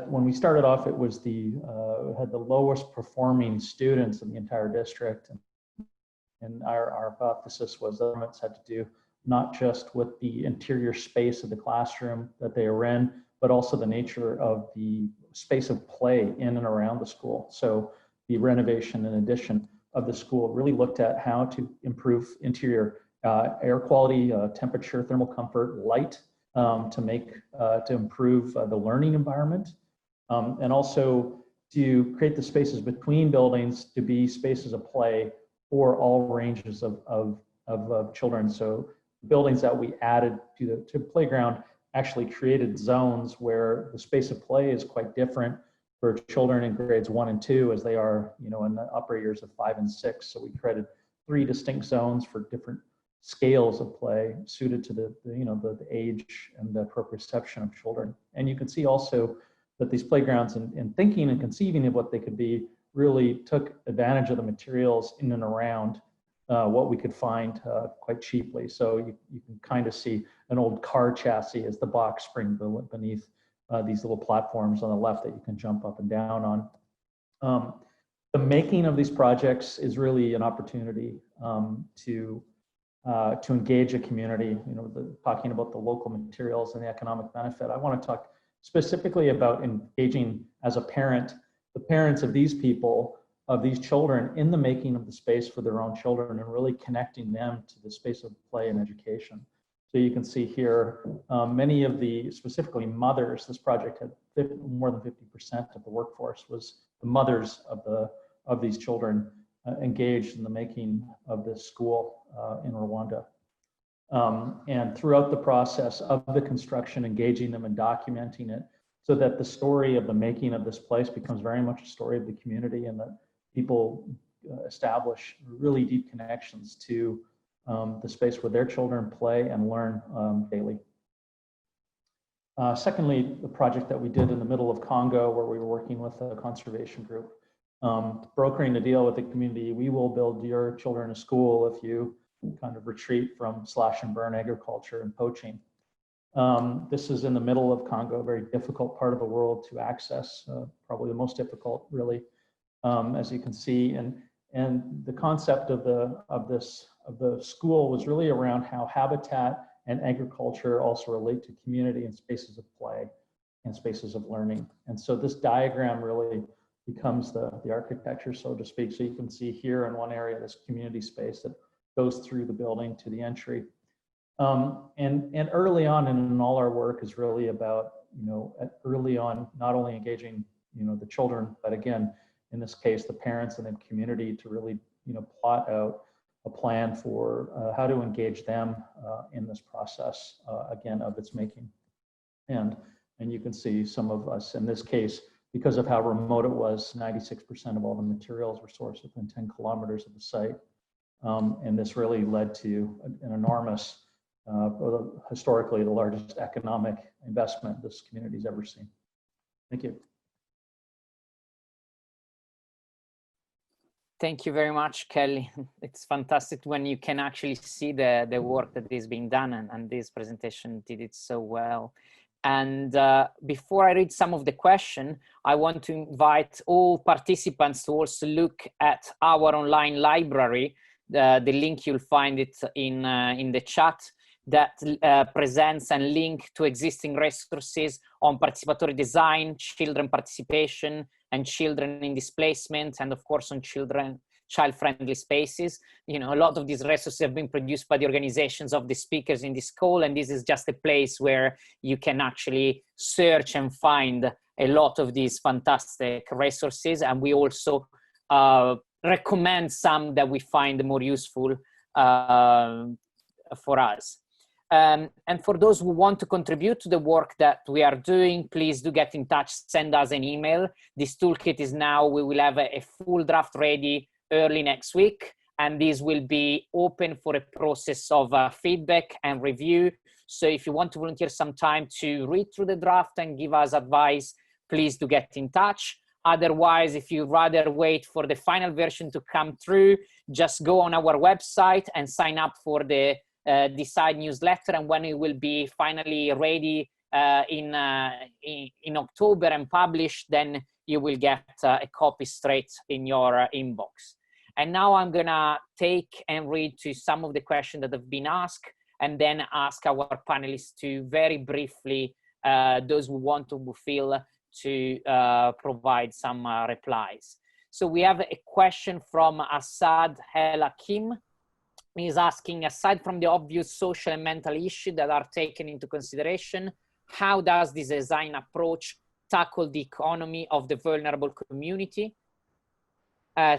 Speaker 9: when we started off, it was had the lowest performing students in the entire district. And our hypothesis was that governments had to do not just with the interior space of the classroom that they were in, but also the nature of the space of play in and around the school. So the renovation and addition of the school really looked at how to improve interior air quality, temperature, thermal comfort, light, to improve the learning environment, and also to create the spaces between buildings to be spaces of play for all ranges of children. So buildings that we added to the playground actually created zones where the space of play is quite different for children in grades 1 and 2 as they are, in the upper years of 5 and 6. So we created 3 distinct zones for different scales of play suited to the age and the proprioception of children. And you can see also that these playgrounds, in thinking and conceiving of what they could be, really took advantage of the materials in and around what we could find quite cheaply. So you can kind of see an old car chassis as the box spring beneath these little platforms on the left that you can jump up and down on. The making of these projects is really an opportunity to engage a community, talking about the local materials and the economic benefit. I want to talk specifically about engaging as a parent, the parents of these people, of these children, in the making of the space for their own children and really connecting them to the space of play and education. So you can see here, many of the, specifically mothers, this project had more than 50% of the workforce was the mothers of these children engaged in the making of this school in Rwanda. And throughout the process of the construction, engaging them and documenting it so that the story of the making of this place becomes very much a story of the community, and that people establish really deep connections to the space where their children play and learn daily. Secondly, the project that we did in the middle of Congo, where we were working with a conservation group, brokering the deal with the community. We will build your children a school if you kind of retreat from slash and burn agriculture and poaching. This is in the middle of Congo, a very difficult part of the world to access, probably the most difficult, really, as you can see. And the concept of the school was really around how habitat and agriculture also relate to community and spaces of play and spaces of learning. And so this diagram really becomes the architecture, so to speak. So you can see here in one area, this community space that goes through the building to the entry. And early on in all our work is really about, early on, not only engaging, the children, but again, in this case, the parents and the community to really, plot out a plan for how to engage them in this process, again, of its making. And you can see some of us, in this case, because of how remote it was, 96% of all the materials were sourced within 10 kilometers of the site. And this really led to an enormous, historically the largest economic investment this community's ever seen. Thank you.
Speaker 1: Thank you very much, Kelly. It's fantastic when you can actually see the work that is being done, and this presentation did it so well. And before I read some of the question, I want to invite all participants to also look at our online library. The link, you'll find it in the chat, that presents and link to existing resources on participatory design, children participation, and children in displacement, and of course on child-friendly spaces. You know, a lot of these resources have been produced by the organizations of the speakers in this call, and this is just a place where you can actually search and find a lot of these fantastic resources. And we also recommend some that we find more useful for us. And for those who want to contribute to the work that we are doing, please do get in touch, send us an email. This toolkit is now, we will have a full draft ready early next week, and this will be open for a process of feedback and review. So if you want to volunteer some time to read through the draft and give us advice, please do get in touch. Otherwise, if you'd rather wait for the final version to come through, just go on our website and sign up for the DeCID newsletter, and when it will be finally ready in October and published, then you will get a copy straight in your inbox. And now I'm gonna take and read to some of the questions that have been asked, and then ask our panelists to very briefly, those who want to feel to provide some replies. So we have a question from Assad El Hakim. He's asking, aside from the obvious social and mental issues that are taken into consideration, how does this design approach tackle the economy of the vulnerable community,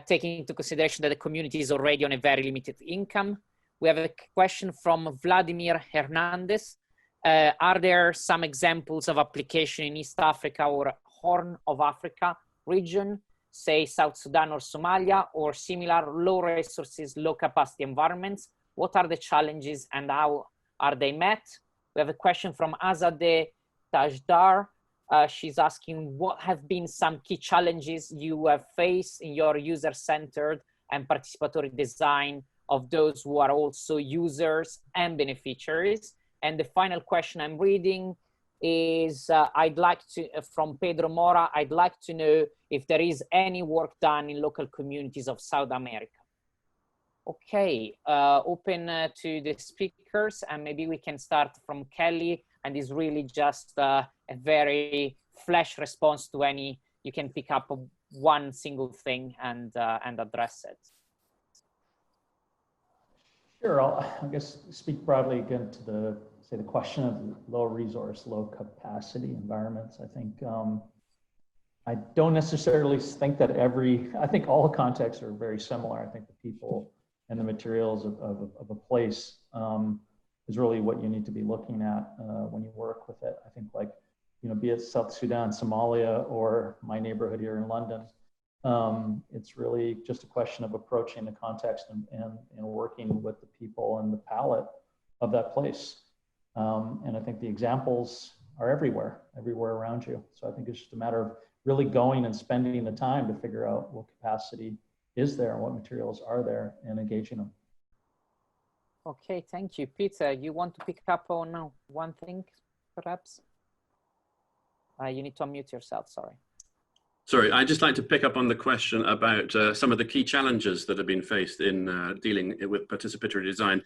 Speaker 1: taking into consideration that the community is already on a very limited income? We have a question from Vladimir Hernandez. Are there some examples of application in East Africa or Horn of Africa region, say South Sudan or Somalia, or similar low resources, low capacity environments? What are the challenges and how are they met? We have a question from Azadeh Tajdar. She's asking, what have been some key challenges you have faced in your user-centered and participatory design of those who are also users and beneficiaries? And the final question I'm reading is, I'd like to, from Pedro Mora, I'd like to know if there is any work done in local communities of South America. Okay, open to the speakers, and maybe we can start from Kelly, and it's really just a very flash response to any, you can pick up one single thing and address it.
Speaker 9: Sure, I guess speak broadly again to the, say, the question of low resource, low capacity environments. I think, I don't necessarily think that I think all contexts are very similar. I think the people and the materials of a place is really what you need to be looking at when you work with it. I think, like, you know, be it South Sudan, Somalia, or my neighborhood here in London, it's really just a question of approaching the context and working with the people and the palette of that place. And I think the examples are everywhere around you. So I think it's just a matter of really going and spending the time to figure out what capacity is there and what materials are there and engaging them.
Speaker 1: Okay, thank you. Peter, you want to pick up on one thing, perhaps? You need to unmute yourself, sorry.
Speaker 8: Sorry, I'd just like to pick up on the question about some of the key challenges that have been faced in dealing with participatory design.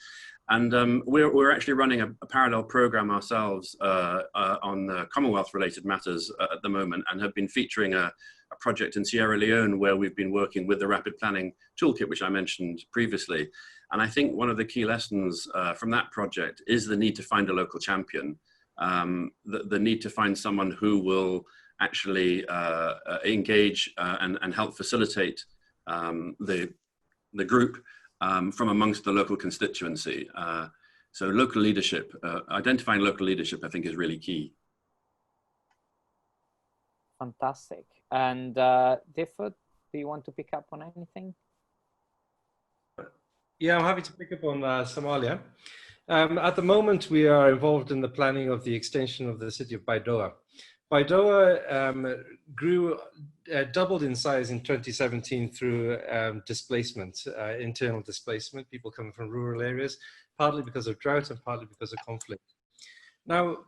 Speaker 8: And we're actually running a parallel program ourselves on Commonwealth-related matters at the moment, and have been featuring a project in Sierra Leone where we've been working with the Rapid Planning Toolkit, which I mentioned previously. And I think one of the key lessons from that project is the need to find a local champion, the need to find someone who will actually engage and help facilitate the group from amongst the local constituency. So local leadership, identifying local leadership, I think, is really key.
Speaker 1: Fantastic. And DeCID, do you want to pick up on anything?
Speaker 7: Yeah, I'm happy to pick up on Somalia. At the moment, we are involved in the planning of the extension of the city of Baidoa. Baidoa grew, doubled in size in 2017 through displacement, internal displacement, people coming from rural areas, partly because of drought and partly because of conflict. Now,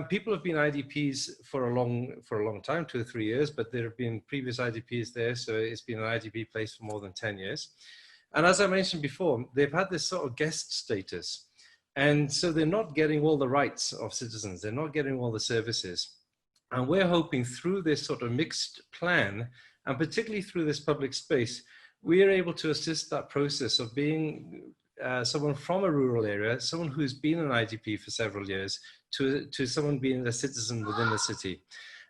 Speaker 7: people have been IDPs for a long time, 2 or 3 years, but there have been previous IDPs there, so it's been an IDP place for more than 10 years. And as I mentioned before, they've had this sort of guest status. And so they're not getting all the rights of citizens. They're not getting all the services. And we're hoping through this sort of mixed plan, and particularly through this public space, we are able to assist that process of being someone from a rural area, someone who's been an IDP for several years, to someone being a citizen within the city.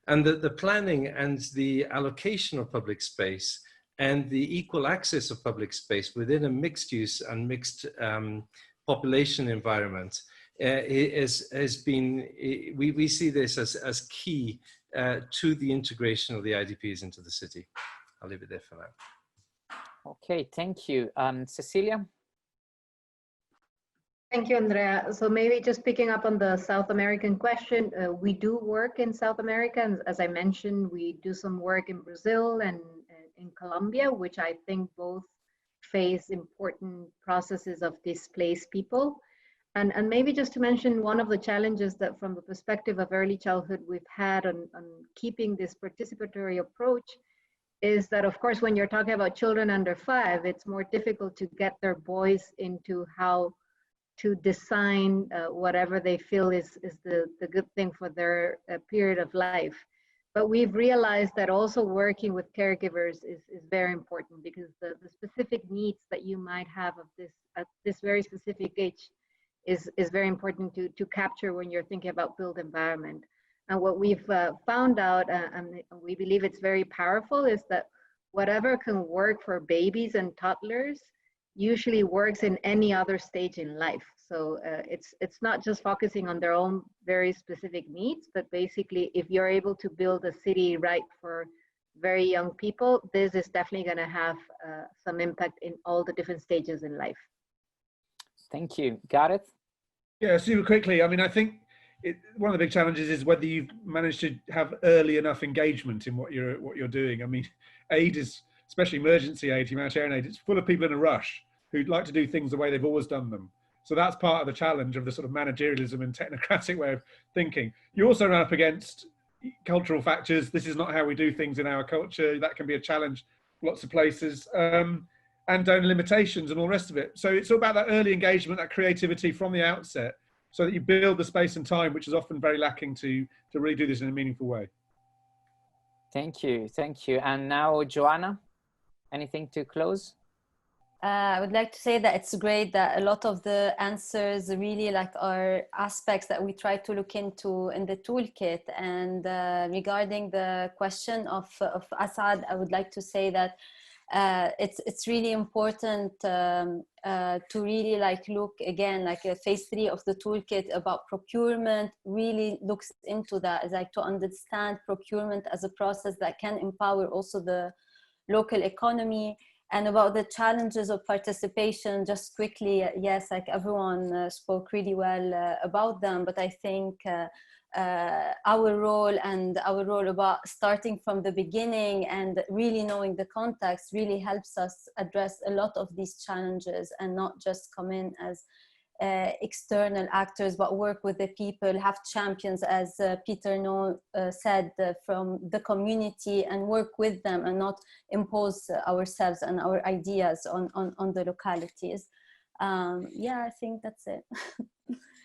Speaker 7: And the planning and the allocation of public space and the equal access of public space within a mixed use and mixed population environment has been, we see this as key to the integration of the IDPs into the city. I'll leave it there for now.
Speaker 1: Okay, thank you. Cecilia?
Speaker 6: Thank you, Andrea. So maybe just picking up on the South American question, we do work in South America. And as I mentioned, we do some work in Brazil and in Colombia, which I think both face important processes of displaced people. And maybe just to mention one of the challenges that from the perspective of early childhood we've had on keeping this participatory approach is that, of course, when you're talking about children under 5, it's more difficult to get their voice into how to design whatever they feel is the good thing for their period of life. But we've realized that also working with caregivers is very important, because the specific needs that you might have of this at this very specific age is very important to capture when you're thinking about built environment. And what we've found out, and we believe it's very powerful, is that whatever can work for babies and toddlers usually works in any other stage in life. So it's not just focusing on their own very specific needs, but basically if you're able to build a city right for very young people, this is definitely going to have some impact in all the different stages in life.
Speaker 1: Thank you. Gareth?
Speaker 5: Yeah, super quickly. I mean, I think one of the big challenges is whether you've managed to have early enough engagement in what you're doing. I mean, aid is, especially emergency aid, humanitarian aid, it's full of people in a rush who'd like to do things the way they've always done them. So that's part of the challenge of the sort of managerialism and technocratic way of thinking. You also run up against cultural factors. This is not how we do things in our culture. That can be a challenge lots of places. And donor limitations and all the rest of it. So it's all about that early engagement, that creativity from the outset, so that you build the space and time, which is often very lacking to really do this in a meaningful way.
Speaker 1: Thank you, thank you. And now, Joanna, anything to close?
Speaker 4: I would like to say that it's great that a lot of the answers really are aspects that we try to look into in the toolkit. And regarding the question of Asad, I would like to say that it's really important to really look again, phase 3 of the toolkit about procurement really looks into that, to understand procurement as a process that can empower also the local economy. And about the challenges of participation, just quickly, yes, everyone spoke really well about them, but I think our role about starting from the beginning and really knowing the context really helps us address a lot of these challenges and not just come in as external actors, but work with the people, have champions, as Peter No said, from the community, and work with them and not impose ourselves and our ideas on the localities. Yeah, I think that's it.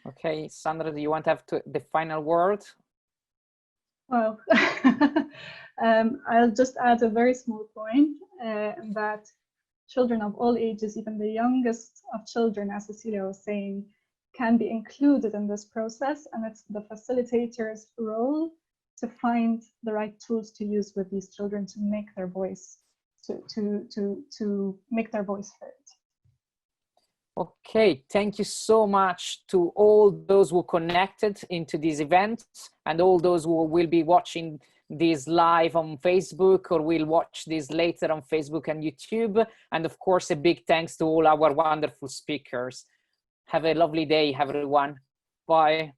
Speaker 1: Okay, Sandra, do you want to have the final word?
Speaker 3: Well, I'll just add a very small point that children of all ages, even the youngest of children, as Cecilia was saying, can be included in this process, and it's the facilitator's role to find the right tools to use with these children to make their voice to make their voice heard.
Speaker 1: Okay, thank you so much to all those who connected into this event and all those who will be watching this live on Facebook or will watch this later on Facebook and YouTube. And of course, a big thanks to all our wonderful speakers. Have a lovely day, everyone. Bye.